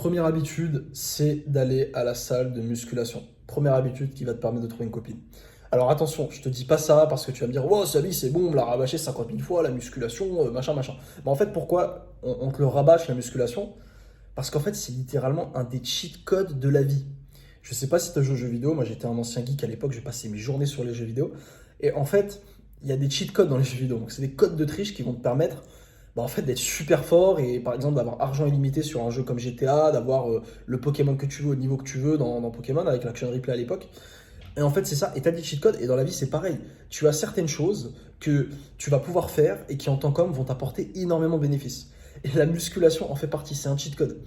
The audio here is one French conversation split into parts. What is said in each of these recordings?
Première habitude, c'est d'aller à la salle de musculation. Première habitude qui va te permettre de trouver une copine. Alors attention, je te dis pas ça parce que tu vas me dire, wow, Samy, c'est bon, on me l'a rabâché 50 000 fois, la musculation, machin, machin. Mais en fait, pourquoi on te le rabâche, la musculation? Parce qu'en fait, c'est littéralement un des cheat codes de la vie. Je sais pas si tu as joué aux jeux vidéo, moi j'étais un ancien geek à l'époque, j'ai passé mes journées sur les jeux vidéo. Et en fait, il y a des cheat codes dans les jeux vidéo. Donc c'est des codes de triche qui vont te permettre en fait, d'être super fort et par exemple d'avoir argent illimité sur un jeu comme GTA, d'avoir le Pokémon que tu veux au niveau que tu veux dans Pokémon avec l'Action Replay à l'époque. Et en fait, c'est ça. Et tu as des cheat codes. Et dans la vie, c'est pareil. Tu as certaines choses que tu vas pouvoir faire et qui, en tant qu'homme, vont t'apporter énormément de bénéfices. Et la musculation en fait partie. C'est un cheat code.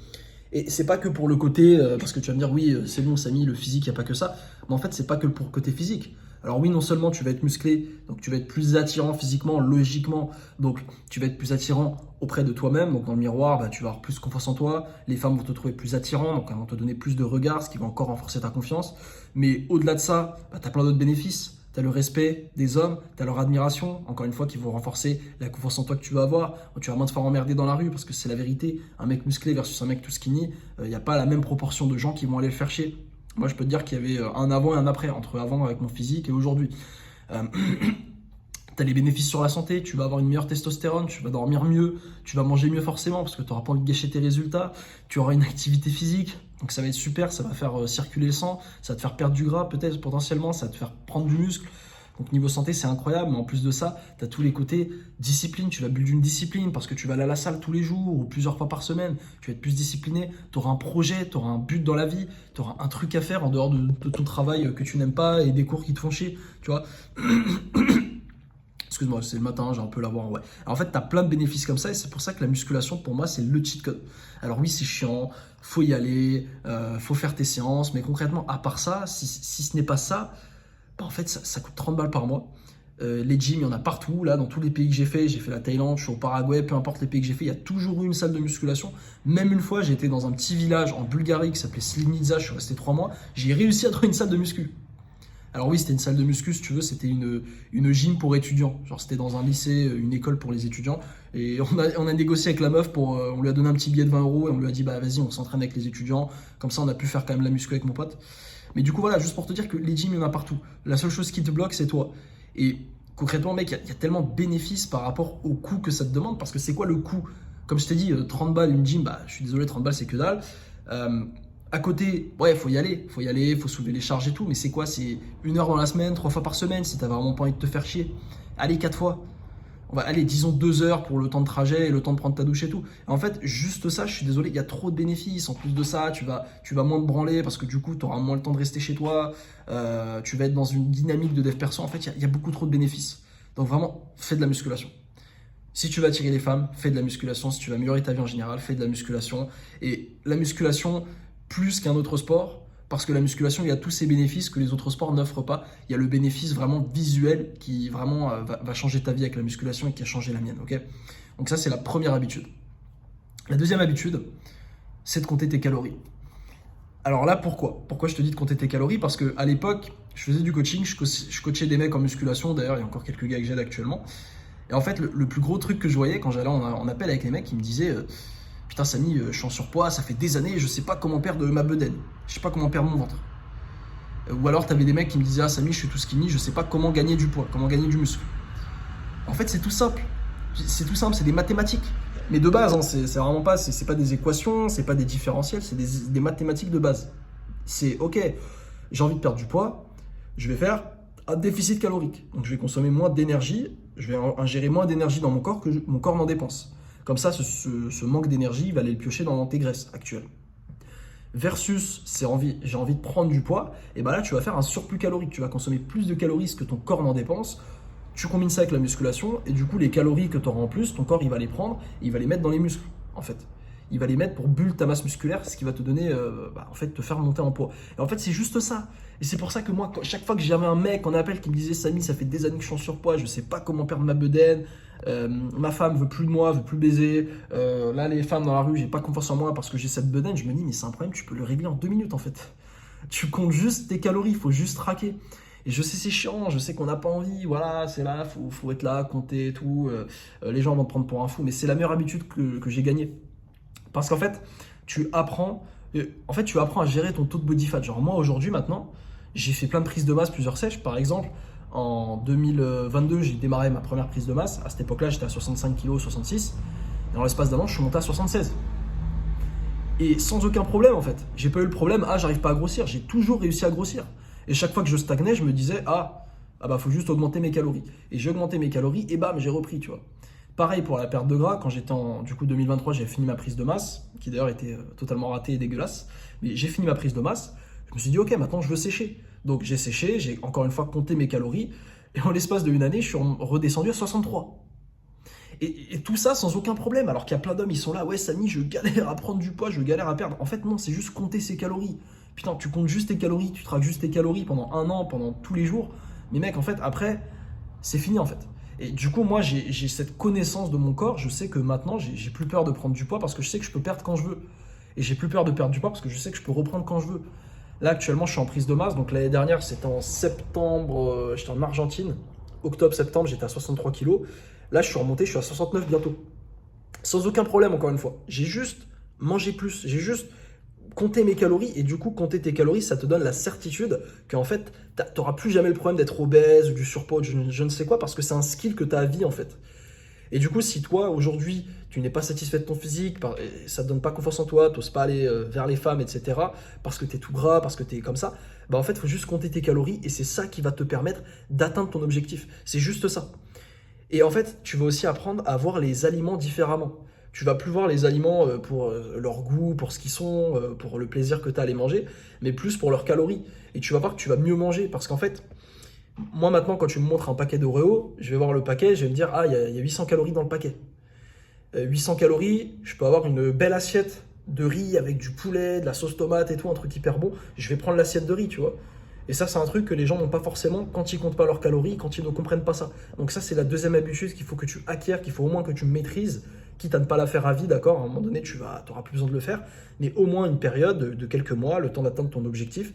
Et c'est pas que pour le côté, parce que tu vas me dire, oui, c'est bon, Samy, le physique, il n'y a pas que ça. Mais en fait, c'est pas que pour le côté physique. Alors oui, non seulement tu vas être musclé, donc tu vas être plus attirant physiquement, logiquement, donc tu vas être plus attirant auprès de toi-même, donc dans le miroir, bah, tu vas avoir plus confiance en toi, les femmes vont te trouver plus attirant, donc elles vont te donner plus de regards, ce qui va encore renforcer ta confiance. Mais au-delà de ça, bah, tu as plein d'autres bénéfices. Tu as le respect des hommes, tu as leur admiration, encore une fois, qui vont renforcer la confiance en toi que tu vas avoir. Tu vas moins te faire emmerder dans la rue, parce que c'est la vérité. Un mec musclé versus un mec tout skinny, il n'y a pas la même proportion de gens qui vont aller le faire chier. Moi, je peux te dire qu'il y avait un avant et un après, entre avant avec mon physique et aujourd'hui. Euh, tu as les bénéfices sur la santé, tu vas avoir une meilleure testostérone, tu vas dormir mieux, tu vas manger mieux forcément, parce que tu n'auras pas envie de gâcher tes résultats, tu auras une activité physique, donc ça va être super, ça va faire circuler le sang, ça va te faire perdre du gras peut-être potentiellement, ça va te faire prendre du muscle. Donc niveau santé, c'est incroyable, mais en plus de ça, tu as tous les côtés discipline, tu vas build une discipline parce que tu vas aller à la salle tous les jours ou plusieurs fois par semaine, tu vas être plus discipliné, tu auras un projet, tu auras un but dans la vie, tu auras un truc à faire en dehors de ton travail que tu n'aimes pas et des cours qui te font chier, tu vois. Excuse-moi, c'est le matin, j'ai un peu la voix. Ouais. Alors en fait, tu as plein de bénéfices comme ça et c'est pour ça que la musculation, pour moi, c'est le cheat code. Alors oui, c'est chiant, faut y aller, faut faire tes séances, mais concrètement, à part ça, si ce n'est pas ça, bah, en fait, ça coûte 30 balles par mois. Les gyms, il y en a partout, là, dans tous les pays que j'ai fait la Thaïlande, je suis au Paraguay, peu importe les pays que j'ai fait, il y a toujours eu une salle de musculation. Même une fois, j'ai été dans un petit village en Bulgarie qui s'appelait Slivnica, je suis resté 3 mois, j'ai réussi à trouver une salle de muscu. Alors oui, c'était une salle de muscu, si tu veux, c'était une gym pour étudiants. Genre c'était dans un lycée, une école pour les étudiants. Et on a négocié avec la meuf, on lui a donné un petit billet de 20 euros et on lui a dit, bah vas-y, on s'entraîne avec les étudiants. Comme ça, on a pu faire quand même la muscu avec mon pote. Mais du coup, voilà, juste pour te dire que les gyms, il y en a partout. La seule chose qui te bloque, c'est toi. Et concrètement, mec, il y a tellement de bénéfices par rapport au coût que ça te demande. Parce que c'est quoi le coût? Comme je t'ai dit, 30 balles une gym, bah je suis désolé, 30 balles c'est que dalle. À côté, ouais, faut y aller, faut soulever les charges et tout, mais c'est quoi? C'est 1 heure dans la semaine, 3 fois par semaine, si t'as vraiment pas envie de te faire chier. Allez, 4 fois. On va aller, disons 2 heures pour le temps de trajet et le temps de prendre ta douche et tout. Et en fait, juste ça, je suis désolé, il y a trop de bénéfices. En plus de ça, tu vas moins te branler parce que du coup, tu auras moins le temps de rester chez toi. Tu vas être dans une dynamique de dev perso. En fait, il y a beaucoup trop de bénéfices. Donc vraiment, fais de la musculation. Si tu veux attirer les femmes, fais de la musculation. Si tu veux améliorer ta vie en général, fais de la musculation. Et la musculation, plus qu'un autre sport, parce que la musculation, il y a tous ces bénéfices que les autres sports n'offrent pas. Il y a le bénéfice vraiment visuel qui vraiment va changer ta vie avec la musculation et qui a changé la mienne. Okay, donc ça, c'est la première habitude. La deuxième habitude, c'est de compter tes calories. Alors là, pourquoi je te dis de compter tes calories? Parce qu'à l'époque, je faisais du coaching, je coachais des mecs en musculation. D'ailleurs, il y a encore quelques gars que j'aide actuellement. Et en fait, le plus gros truc que je voyais quand j'allais en appel avec les mecs, ils me disaient putain, Samy, je suis en surpoids, ça fait des années, je sais pas comment perdre ma bedaine, je sais pas comment perdre mon ventre. Ou alors, t'avais des mecs qui me disaient, ah, Samy, je suis tout skinny, je sais pas comment gagner du poids, comment gagner du muscle. En fait, c'est tout simple. C'est des mathématiques. Mais de base, hein, c'est vraiment pas, c'est pas des équations, c'est pas des différentiels, c'est des mathématiques de base. C'est ok, j'ai envie de perdre du poids, je vais faire un déficit calorique. Donc, je vais consommer moins d'énergie, je vais ingérer moins d'énergie dans mon corps que mon corps n'en dépense. Comme ça, ce manque d'énergie va aller le piocher dans tes graisses actuelles. Versus, j'ai envie de prendre du poids, et bien là, tu vas faire un surplus calorique. Tu vas consommer plus de calories que ton corps n'en dépense. Tu combines ça avec la musculation, et du coup, les calories que tu auras en plus, ton corps, il va les prendre, et il va les mettre dans les muscles, en fait. Il va les mettre pour bulle ta masse musculaire, ce qui va te donner, en fait, te faire monter en poids. Et en fait, c'est juste ça. Et c'est pour ça que moi, chaque fois que j'avais un mec en appel qui me disait, Samy, ça fait des années que je suis en surpoids, je sais pas comment perdre ma bedaine, ma femme veut plus de moi, veut plus baiser, là, les femmes dans la rue, j'ai pas confiance en moi parce que j'ai cette bedaine, je me dis, mais c'est un problème, tu peux le régler en 2 minutes, en fait. Tu comptes juste tes calories, il faut juste traquer. Et je sais, c'est chiant, je sais qu'on n'a pas envie, voilà, c'est là, faut être là, compter et tout. Les gens vont te prendre pour un fou, mais c'est la meilleure habitude que j'ai gagnée. Parce qu'en fait, tu apprends, en fait, tu apprends à gérer ton taux de body fat. Genre, moi, aujourd'hui, maintenant, j'ai fait plein de prises de masse, plusieurs sèches. Par exemple, en 2022, j'ai démarré ma première prise de masse. À cette époque-là, j'étais à 65 kg, 66. Et dans l'espace d'un an, je suis monté à 76. Et sans aucun problème, en fait. J'ai pas eu le problème, j'arrive pas à grossir. J'ai toujours réussi à grossir. Et chaque fois que je stagnais, je me disais, bah, faut juste augmenter mes calories. Et j'ai augmenté mes calories, et bam, j'ai repris, tu vois. Pareil pour la perte de gras, quand j'étais en 2023, j'ai fini ma prise de masse, qui d'ailleurs était totalement ratée et dégueulasse. Mais j'ai fini ma prise de masse, je me suis dit, ok, maintenant je veux sécher. Donc j'ai séché, j'ai encore une fois compté mes calories, et en l'espace d'une année, je suis redescendu à 63. Et tout ça sans aucun problème, alors qu'il y a plein d'hommes, ils sont là, ouais Samy, je galère à prendre du poids, je galère à perdre. En fait non, c'est juste compter ses calories. Putain, tu comptes juste tes calories, tu traques juste tes calories pendant un an, pendant tous les jours. Mais mec, en fait, après, c'est fini en fait. Et du coup, moi, j'ai cette connaissance de mon corps, je sais que maintenant, j'ai plus peur de prendre du poids parce que je sais que je peux perdre quand je veux. Et j'ai plus peur de perdre du poids parce que je sais que je peux reprendre quand je veux. Là, actuellement, je suis en prise de masse, donc l'année dernière, c'était en septembre, j'étais en Argentine. Octobre-septembre, j'étais à 63 kilos. Là, je suis remonté, je suis à 69 bientôt. Sans aucun problème, encore une fois. J'ai juste mangé plus. J'ai juste compté mes calories. Et du coup, compter tes calories, ça te donne la certitude qu'en fait, tu n'auras plus jamais le problème d'être obèse ou du surpoids, je ne sais quoi, parce que c'est un skill que tu as à vie, en fait. Et du coup, si toi, aujourd'hui, tu n'es pas satisfait de ton physique, ça ne te donne pas confiance en toi, tu n'oses pas aller vers les femmes, etc., parce que tu es tout gras, parce que tu es comme ça, bah en fait, il faut juste compter tes calories et c'est ça qui va te permettre d'atteindre ton objectif. C'est juste ça. Et en fait, tu vas aussi apprendre à voir les aliments différemment. Tu vas plus voir les aliments pour leur goût, pour ce qu'ils sont, pour le plaisir que tu as à les manger, mais plus pour leurs calories. Et tu vas voir que tu vas mieux manger parce qu'en fait, moi maintenant, quand tu me montres un paquet d'Oreo, je vais voir le paquet, je vais me dire, il y a 800 calories dans le paquet. 800 calories, je peux avoir une belle assiette de riz avec du poulet, de la sauce tomate et tout, un truc hyper bon. Je vais prendre l'assiette de riz, tu vois. Et ça, c'est un truc que les gens n'ont pas forcément quand ils comptent pas leurs calories, quand ils ne comprennent pas ça. Donc ça, c'est la deuxième habitude qu'il faut que tu acquières, qu'il faut au moins que tu maîtrises, quitte à ne pas la faire à vie, d'accord. À un moment donné, tu n'auras plus besoin de le faire, mais au moins une période de quelques mois, le temps d'atteindre ton objectif,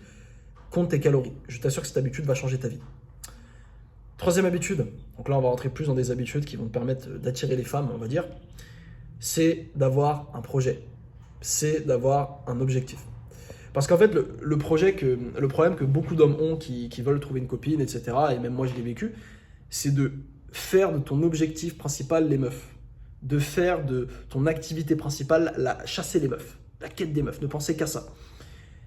compte tes calories. Je t'assure que cette habitude va changer ta vie. Troisième habitude, donc là, on va rentrer plus dans des habitudes qui vont te permettre d'attirer les femmes, on va dire, c'est d'avoir un projet, c'est d'avoir un objectif. Parce qu'en fait, le problème que beaucoup d'hommes ont qui veulent trouver une copine, etc., et même moi je l'ai vécu, c'est de faire de ton objectif principal les meufs. De faire de ton activité principale chasser les meufs, la quête des meufs, ne penser qu'à ça.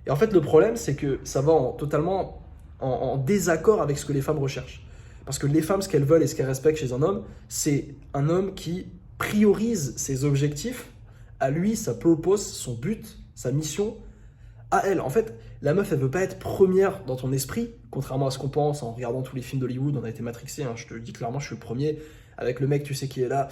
Et en fait, le problème, c'est que ça va totalement en désaccord avec ce que les femmes recherchent. Parce que les femmes, ce qu'elles veulent et ce qu'elles respectent chez un homme, c'est un homme qui priorise ses objectifs, à lui, sa purpose, son but, sa mission, à elle. En fait, la meuf, elle veut pas être première dans ton esprit, contrairement à ce qu'on pense en regardant tous les films d'Hollywood, on a été matrixé, je te le dis clairement, je suis le premier, avec le mec, tu sais qui est là,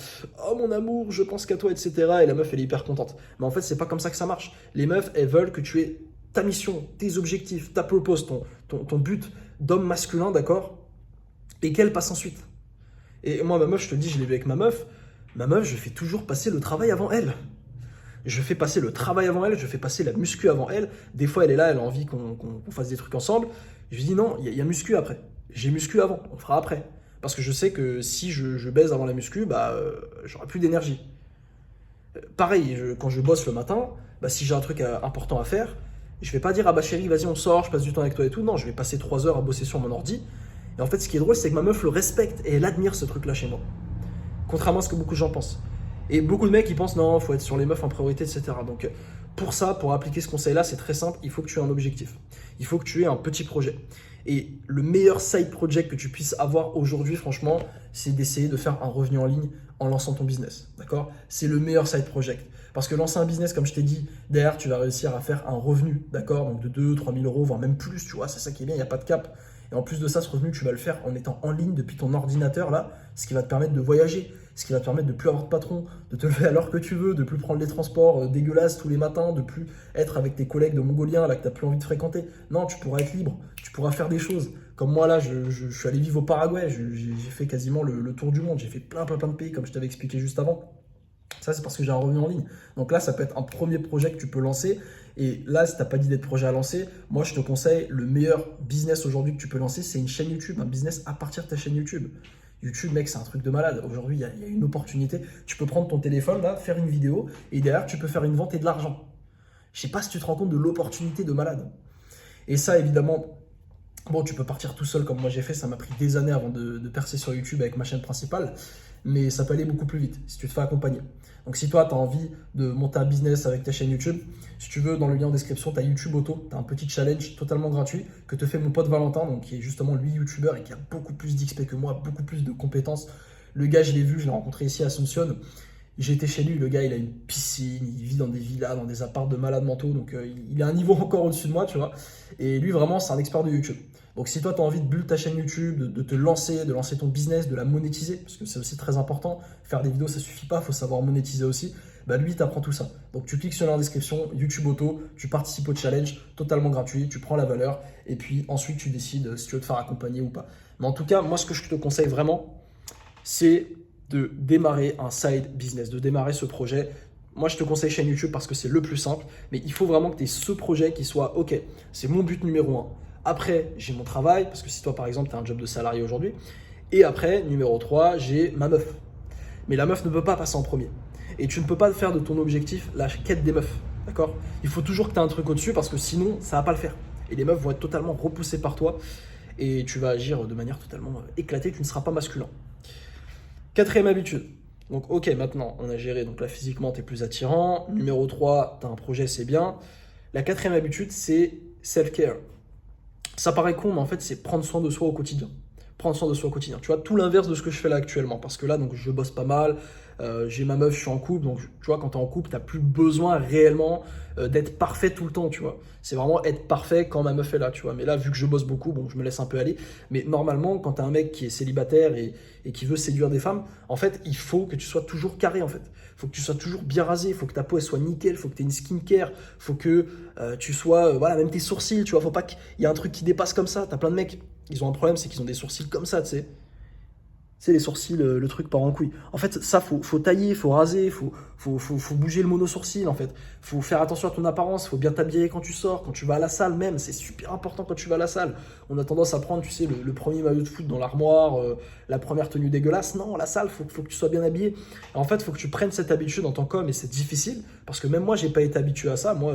oh mon amour, je pense qu'à toi, etc. Et la meuf, elle est hyper contente. Mais en fait, c'est pas comme ça que ça marche. Les meufs, elles veulent que tu aies ta mission, tes objectifs, ta purpose, ton but d'homme masculin, d'accord, et qu'elle passe ensuite. Et moi, ma meuf, je te le dis, je l'ai vu avec ma meuf, je fais toujours passer le travail avant elle. Je fais passer le travail avant elle, je fais passer la muscu avant elle. Des fois, elle est là, elle a envie qu'on fasse des trucs ensemble. Je lui dis non, il y a muscu après. J'ai muscu avant, on fera après. Parce que je sais que si je baise avant la muscu, j'aurai plus d'énergie. Pareil, quand je bosse le matin, si j'ai un truc important à faire, je vais pas dire ah bah chérie, vas-y on sort, je passe du temps avec toi et tout. Non, je vais passer 3 heures à bosser sur mon ordi. Et en fait, ce qui est drôle, c'est que ma meuf le respecte et elle admire ce truc-là chez moi. Contrairement à ce que beaucoup de gens pensent. Et beaucoup de mecs, ils pensent non, il faut être sur les meufs en priorité, etc. Donc pour ça, pour appliquer ce conseil-là, c'est très simple, il faut que tu aies un objectif. Il faut que tu aies un petit projet. Et le meilleur side project que tu puisses avoir aujourd'hui, franchement, c'est d'essayer de faire un revenu en ligne en lançant ton business. D'accord ? C'est le meilleur side project. Parce que lancer un business, comme je t'ai dit, derrière, tu vas réussir à faire un revenu, d'accord ? Donc de 2 000, 3 000 euros, voire même plus, tu vois, c'est ça qui est bien, il n'y a pas de cap. Et en plus de ça, ce revenu, tu vas le faire en étant en ligne depuis ton ordinateur, là, ce qui va te permettre de voyager, ce qui va te permettre de plus avoir de patron, de te lever à l'heure que tu veux, de plus prendre les transports dégueulasses tous les matins, de plus être avec tes collègues de Mongoliens, là, que tu n'as plus envie de fréquenter. Non, tu pourras être libre, tu pourras faire des choses. Comme moi, là, je suis allé vivre au Paraguay, j'ai fait quasiment le tour du monde, j'ai fait plein de pays, comme je t'avais expliqué juste avant. Ça, c'est parce que j'ai un revenu en ligne. Donc là, ça peut être un premier projet que tu peux lancer. Et là, si tu n'as pas d'idée de projet à lancer, moi, je te conseille le meilleur business aujourd'hui que tu peux lancer, c'est une chaîne YouTube, un business à partir de ta chaîne YouTube. YouTube, mec, c'est un truc de malade. Aujourd'hui, il y a une opportunité. Tu peux prendre ton téléphone, là, faire une vidéo, et derrière, tu peux faire une vente et de l'argent. Je sais pas si tu te rends compte de l'opportunité de malade. Et ça, évidemment, bon, tu peux partir tout seul comme moi j'ai fait, ça m'a pris des années avant de percer sur YouTube avec ma chaîne principale, mais ça peut aller beaucoup plus vite si tu te fais accompagner. Donc si toi, tu as envie de monter un business avec ta chaîne YouTube, si tu veux, dans le lien en description, tu as YouTube Auto, tu as un petit challenge totalement gratuit que te fait mon pote Valentin, donc qui est justement lui YouTuber et qui a beaucoup plus d'XP que moi, beaucoup plus de compétences. Le gars, je l'ai vu, je l'ai rencontré ici à Asunción. J'ai été chez lui, le gars, il a une piscine, il vit dans des villas, dans des apparts de malades mentaux, donc il a un niveau encore au-dessus de moi, tu vois. Et lui, vraiment, c'est un expert de YouTube. Donc si toi, tu as envie de build ta chaîne YouTube, de te lancer, de lancer ton business, de la monétiser, parce que c'est aussi très important, faire des vidéos, ça suffit pas, il faut savoir monétiser aussi, bah lui, il t'apprend tout ça. Donc tu cliques sur la description, YouTube Auto, tu participes au challenge, totalement gratuit, tu prends la valeur, et puis ensuite, tu décides si tu veux te faire accompagner ou pas. Mais en tout cas, moi, ce que je te conseille vraiment, c'est de démarrer un side business, de démarrer ce projet. Moi, je te conseille chaîne YouTube parce que c'est le plus simple, mais il faut vraiment que tu aies ce projet qui soit OK, c'est mon but numéro 1. Après, j'ai mon travail, parce que si toi, par exemple, tu as un job de salarié aujourd'hui. Et après, numéro 3, j'ai ma meuf. Mais la meuf ne peut pas passer en premier. Et tu ne peux pas faire de ton objectif la quête des meufs. D'accord? Il faut toujours que tu aies un truc au-dessus parce que sinon, ça ne va pas le faire. Et les meufs vont être totalement repoussées par toi et tu vas agir de manière totalement éclatée, tu ne seras pas masculin. Quatrième habitude. Donc, OK, maintenant, on a géré. Donc là, physiquement, tu es plus attirant. Numéro 3, tu as un projet, c'est bien. La quatrième habitude, c'est self-care. Ça paraît con, mais en fait, c'est prendre soin de soi au quotidien. Prendre soin de soi au quotidien. Tu vois, tout l'inverse de ce que je fais là actuellement. Parce que là, donc, je bosse pas mal, j'ai ma meuf, je suis en couple. Donc, tu vois, quand tu es en couple, tu n'as plus besoin réellement d'être parfait tout le temps, tu vois. C'est vraiment être parfait quand ma meuf est là, tu vois. Mais là, vu que je bosse beaucoup, bon, je me laisse un peu aller. Mais normalement, quand tu as un mec qui est célibataire et qui veut séduire des femmes, en fait, il faut que tu sois toujours carré, en fait. Il faut que tu sois toujours bien rasé, il faut que ta peau elle soit nickel, il faut que tu aies une skincare, il faut que tu sois, voilà, même tes sourcils, tu vois, faut pas qu'il y ait un truc qui dépasse comme ça. T'as plein de mecs, ils ont un problème, c'est qu'ils ont des sourcils comme ça, tu sais. C'est les sourcils, le truc part en couille. En fait, ça, faut tailler, faut raser, faut bouger le mono-sourcil, en fait. Faut faire attention à ton apparence, faut bien t'habiller quand tu sors, quand tu vas à la salle même. C'est super important quand tu vas à la salle. On a tendance à prendre, tu sais, le premier maillot de foot dans l'armoire, la première tenue dégueulasse. Non, la salle, faut que tu sois bien habillé. En fait, faut que tu prennes cette habitude en tant qu'homme, et c'est difficile, parce que même moi, j'ai pas été habitué à ça. Moi,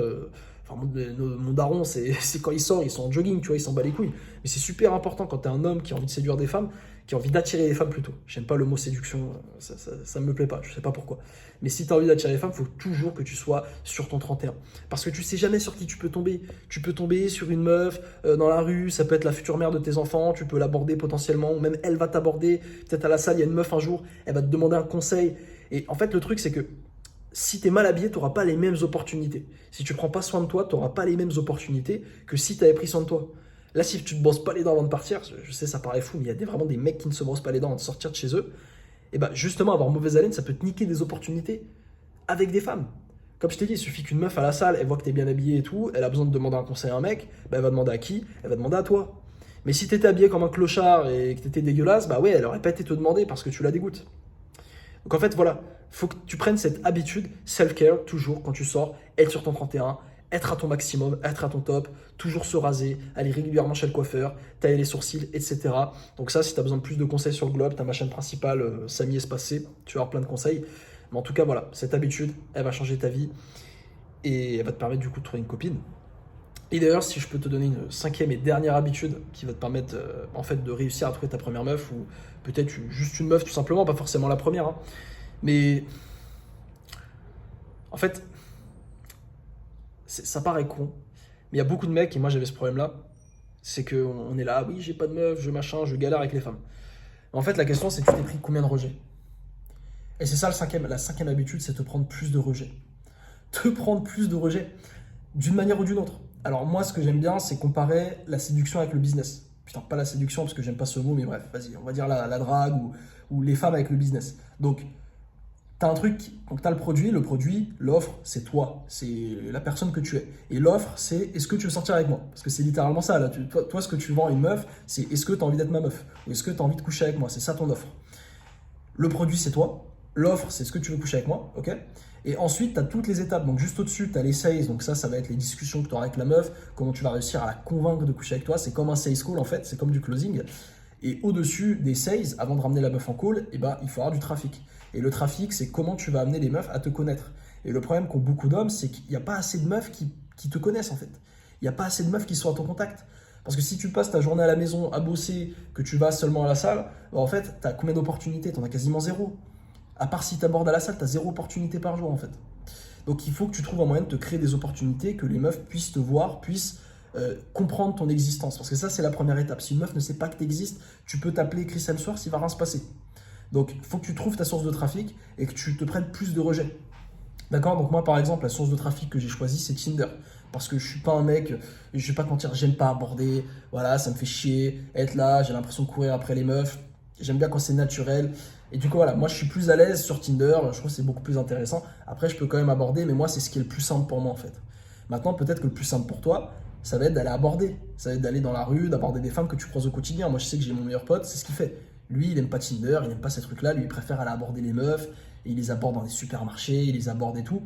enfin, mon daron, c'est quand il sort, ils sont en jogging, tu vois, ils s'en bat les couilles. Mais c'est super important quand t'es un homme qui a envie de séduire des femmes, qui a envie d'attirer les femmes plutôt. J'aime pas le mot séduction, ça me plaît pas, je sais pas pourquoi. Mais si tu as envie d'attirer les femmes, il faut toujours que tu sois sur ton 31. Parce que tu sais jamais sur qui tu peux tomber. Tu peux tomber sur une meuf dans la rue, ça peut être la future mère de tes enfants, tu peux l'aborder potentiellement, ou même elle va t'aborder. Peut-être à la salle, il y a une meuf un jour, elle va te demander un conseil. Et en fait, le truc, c'est que si tu es mal habillé, tu n'auras pas les mêmes opportunités. Si tu prends pas soin de toi, tu n'auras pas les mêmes opportunités que si tu avais pris soin de toi. Là, si tu te brosses pas les dents avant de partir, je sais, ça paraît fou, mais il y a vraiment des mecs qui ne se brossent pas les dents avant de sortir de chez eux. Et bah justement, avoir mauvaise haleine, ça peut te niquer des opportunités avec des femmes. Comme je t'ai dit, il suffit qu'une meuf à la salle, elle voit que tu es bien habillé et tout, elle a besoin de demander un conseil à un mec, bah elle va demander à qui? Elle va demander à toi. Mais si tu étais habillé comme un clochard et que tu étais dégueulasse, bah ouais, elle aurait pas été te demander parce que tu la dégoûtes. Donc en fait, voilà, faut que tu prennes cette habitude, self-care, toujours quand tu sors, être sur ton 31, être à ton maximum, être à ton top, toujours se raser, aller régulièrement chez le coiffeur, tailler les sourcils, etc. Donc ça, si tu as besoin de plus de conseils sur le globe, tu as ma chaîne principale, Samy Espacé, tu vas avoir plein de conseils. Mais en tout cas, voilà, cette habitude, elle va changer ta vie et elle va te permettre du coup de trouver une copine. Et d'ailleurs, si je peux te donner une cinquième et dernière habitude qui va te permettre en fait de réussir à trouver ta première meuf, ou peut-être juste une meuf tout simplement, pas forcément la première, hein. Mais en fait, ça paraît con, mais il y a beaucoup de mecs, et moi j'avais ce problème-là, c'est qu'on est là, ah oui, j'ai pas de meuf, je machin, je galère avec les femmes. En fait, la question, c'est tu t'es pris combien de rejets? Et c'est ça la cinquième habitude, c'est te prendre plus de rejets. Te prendre plus de rejets, d'une manière ou d'une autre. Alors moi, ce que j'aime bien, c'est comparer la séduction avec le business. Putain, pas la séduction, parce que j'aime pas ce mot, mais bref, vas-y, on va dire la drague ou les femmes avec le business. Donc, t'as un truc, donc t'as le produit, l'offre, c'est toi, c'est la personne que tu es. Et l'offre, c'est est-ce que tu veux sortir avec moi? Parce que c'est littéralement ça, là. Toi, ce que tu vends à une meuf, c'est est-ce que tu as envie d'être ma meuf? Ou est-ce que tu as envie de coucher avec moi? C'est ça ton offre. Le produit, c'est toi. L'offre, c'est ce que tu veux coucher avec moi, ok? Et ensuite, tu as toutes les étapes. Donc, juste au-dessus, tu as les sales. Donc, ça va être les discussions que tu auras avec la meuf, comment tu vas réussir à la convaincre de coucher avec toi. C'est comme un sales call, en fait, c'est comme du closing. Et au-dessus des sales, avant de ramener la meuf en call, eh ben, il faut avoir du trafic. Et le trafic, c'est comment tu vas amener les meufs à te connaître. Et le problème qu'ont beaucoup d'hommes, c'est qu'il n'y a pas assez de meufs qui te connaissent en fait. Il n'y a pas assez de meufs qui sont à ton contact. Parce que si tu passes ta journée à la maison à bosser, que tu vas seulement à la salle, bah en fait, tu as combien d'opportunités? Tu en as quasiment zéro. À part si tu abordes à la salle, tu as zéro opportunité par jour en fait. Donc il faut que tu trouves un moyen de te créer des opportunités, que les meufs puissent te voir, puissent comprendre ton existence. Parce que ça, c'est la première étape. Si une meuf ne sait pas que tu existes, tu peux t'appeler Chris Hemsworth, il va rien se passer. Donc il faut que tu trouves ta source de trafic et que tu te prennes plus de rejets. D'accord? Donc moi, par exemple, la source de trafic que j'ai choisie, c'est Tinder. Parce que je suis pas un mec, je vais pas te mentir, j'aime pas aborder, voilà, ça me fait chier, être là, j'ai l'impression de courir après les meufs. J'aime bien quand c'est naturel. Et du coup, voilà, moi je suis plus à l'aise sur Tinder, je trouve que c'est beaucoup plus intéressant. Après, je peux quand même aborder, mais moi, c'est ce qui est le plus simple pour moi en fait. Maintenant, peut-être que le plus simple pour toi, ça va être d'aller aborder. Ça va être d'aller dans la rue, d'aborder des femmes que tu croises au quotidien. Moi, je sais que j'ai mon meilleur pote, c'est ce qu'il fait. Lui, il aime pas Tinder, il aime pas ces trucs-là, lui, il préfère aller aborder les meufs, et il les aborde dans les supermarchés, il les aborde et tout.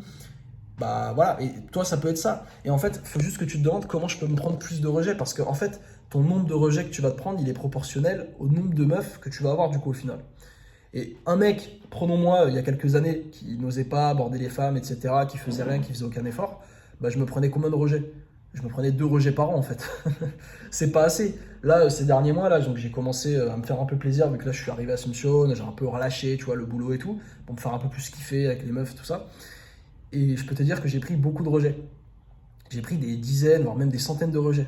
Bah voilà, et toi, ça peut être ça. Et en fait, il faut juste que tu te demandes comment je peux me prendre plus de rejets, parce que en fait, ton nombre de rejets que tu vas te prendre, il est proportionnel au nombre de meufs que tu vas avoir du coup au final. Et un mec, prenons-moi il y a quelques années, qui n'osait pas aborder les femmes, etc., qui faisait rien, qui faisait aucun effort, bah je me prenais combien de rejets? Je me prenais 2 rejets par an en fait. C'est pas assez. Là, ces derniers mois, là, donc j'ai commencé à me faire un peu plaisir, vu que là je suis arrivé à Assumption, j'ai un peu relâché, tu vois, le boulot et tout, pour me faire un peu plus kiffer avec les meufs, tout ça. Et je peux te dire que j'ai pris beaucoup de rejets. J'ai pris des dizaines, voire même des centaines de rejets.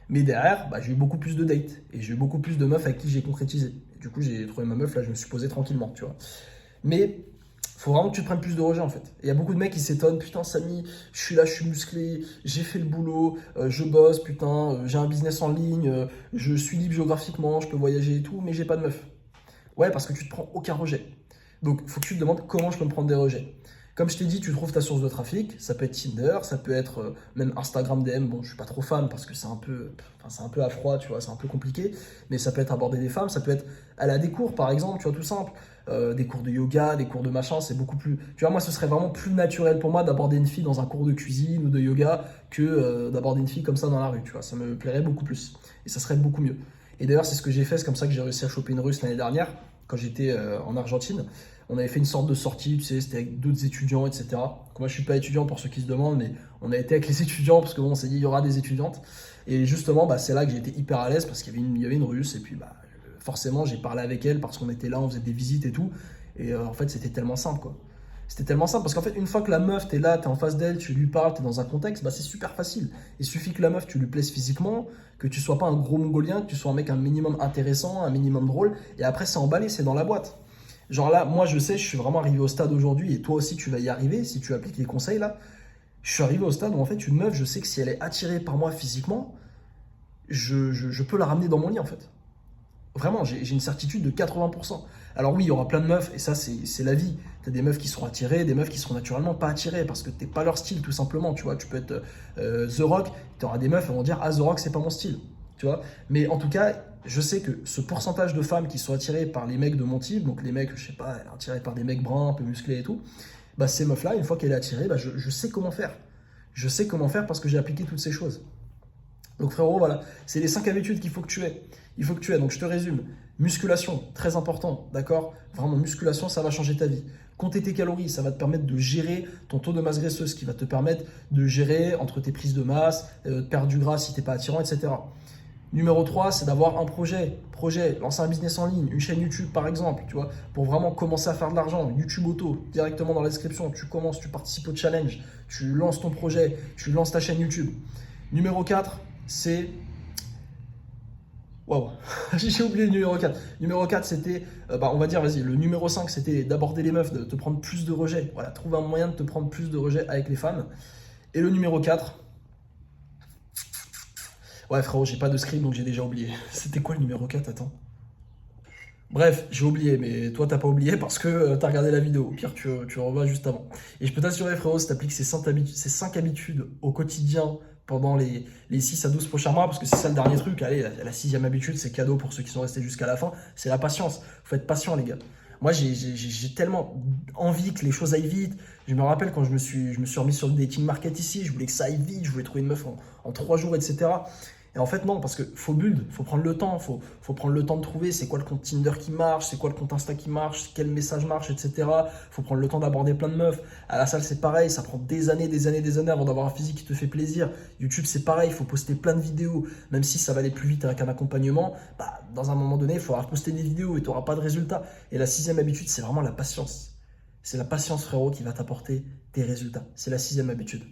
Mais derrière, bah, j'ai eu beaucoup plus de dates. Et j'ai eu beaucoup plus de meufs avec qui j'ai concrétisé. Et du coup, j'ai trouvé ma meuf, là, je me suis posé tranquillement, tu vois. Mais faut vraiment que tu te prennes plus de rejets, en fait. Et il y a beaucoup de mecs qui s'étonnent. Putain, Samy, je suis là, je suis musclé, j'ai fait le boulot, je bosse, putain, j'ai un business en ligne, je suis libre géographiquement, je peux voyager et tout, mais j'ai pas de meuf. Ouais, parce que tu te prends aucun rejet. Donc, il faut que tu te demandes comment je peux me prendre des rejets. Comme je t'ai dit, tu trouves ta source de trafic. Ça peut être Tinder, ça peut être même Instagram DM. Bon, je suis pas trop fan parce que c'est un peu à froid, tu vois, c'est un peu compliqué. Mais ça peut être aborder des femmes, ça peut être aller à des cours, par exemple, tu vois, tout simple. Des cours de yoga, des cours de machin, c'est beaucoup plus. Tu vois, moi, ce serait vraiment plus naturel pour moi d'aborder une fille dans un cours de cuisine ou de yoga que d'aborder une fille comme ça dans la rue, tu vois. Ça me plairait beaucoup plus et ça serait beaucoup mieux. Et d'ailleurs, c'est ce que j'ai fait, c'est comme ça que j'ai réussi à choper une Russe l'année dernière, quand j'étais en Argentine. On avait fait une sorte de sortie, tu sais, c'était avec d'autres étudiants, etc. Moi, je suis pas étudiant pour ceux qui se demandent, mais on a été avec les étudiants parce que bon, on s'est dit il y aura des étudiantes. Et justement, bah, c'est là que j'ai été hyper à l'aise parce qu'il y avait une Russe et puis bah, forcément, j'ai parlé avec elle parce qu'on était là, on faisait des visites et tout. Et en fait, c'était tellement simple, quoi. C'était tellement simple parce qu'en fait, une fois que la meuf, t'es là, t'es en face d'elle, tu lui parles, t'es dans un contexte, bah, c'est super facile. Il suffit que la meuf, tu lui plaises physiquement, que tu sois pas un gros mongolien, que tu sois un mec un minimum intéressant, un minimum drôle. Et après, c'est emballé, c'est dans la boîte. Genre là, moi je sais, je suis vraiment arrivé au stade aujourd'hui et toi aussi tu vas y arriver si tu appliques les conseils là. Je suis arrivé au stade où en fait une meuf, je sais que si elle est attirée par moi physiquement, je peux la ramener dans mon lit en fait. Vraiment, j'ai une certitude de 80%. Alors oui, il y aura plein de meufs et ça c'est la vie. T'as des meufs qui seront attirées, des meufs qui seront naturellement pas attirées parce que t'es pas leur style tout simplement. Tu vois, tu peux être The Rock, t'auras des meufs qui vont dire ah The Rock c'est pas mon style. Tu vois, mais en tout cas, je sais que ce pourcentage de femmes qui sont attirées par les mecs de mon type, donc les mecs, je sais pas, attirés par des mecs bruns, un peu musclés et tout, bah ces meufs-là, une fois qu'elle est attirée, bah je sais comment faire. Je sais comment faire parce que j'ai appliqué toutes ces choses. Donc frérot, voilà, c'est les 5 habitudes qu'il faut que tu aies. Il faut que tu aies, donc je te résume. Musculation, très important, d'accord? Vraiment, musculation, ça va changer ta vie. Compter tes calories, ça va te permettre de gérer ton taux de masse graisseuse, ce qui va te permettre de gérer entre tes prises de masse, de perdre du gras si tu n'es pas attirant, etc. Numéro 3, c'est d'avoir un projet, lancer un business en ligne, une chaîne YouTube par exemple, tu vois, pour vraiment commencer à faire de l'argent. YouTube Auto, directement dans la description, tu commences, tu participes au challenge, tu lances ton projet, tu lances ta chaîne YouTube. Numéro 4, c'est... Waouh, j'ai oublié le numéro 4. Numéro 4, c'était, on va dire, vas-y, le numéro 5, c'était d'aborder les meufs, de te prendre plus de rejets. Voilà, trouver un moyen de te prendre plus de rejets avec les femmes. Et le numéro 4... Ouais frérot, j'ai pas de script donc j'ai déjà oublié. C'était quoi le numéro 4? Attends. Bref, j'ai oublié, mais toi t'as pas oublié parce que t'as regardé la vidéo. Au pire, tu revois juste avant. Et je peux t'assurer frérot, si t'appliques ces 5 habitudes au quotidien pendant les 6 à 12 prochains mois, parce que c'est ça le dernier truc, allez, la 6e habitude, c'est cadeau pour ceux qui sont restés jusqu'à la fin, c'est la patience. Faut être patient les gars. Moi, j'ai tellement envie que les choses aillent vite. Je me rappelle quand je me suis remis sur le dating market ici, je voulais que ça aille vite, je voulais trouver une meuf en 3 jours, etc. Et en fait, non, parce que faut build, faut prendre le temps, faut prendre le temps de trouver c'est quoi le compte Tinder qui marche, c'est quoi le compte Insta qui marche, quel message marche, etc. Faut prendre le temps d'aborder plein de meufs. À la salle, c'est pareil, ça prend des années avant d'avoir un physique qui te fait plaisir. YouTube, c'est pareil, il faut poster plein de vidéos, même si ça va aller plus vite avec un accompagnement. Bah, dans un moment donné, il faudra poster des vidéos et tu n'auras pas de résultats. Et la sixième habitude, c'est vraiment la patience. C'est la patience, frérot, qui va t'apporter tes résultats. C'est la sixième habitude.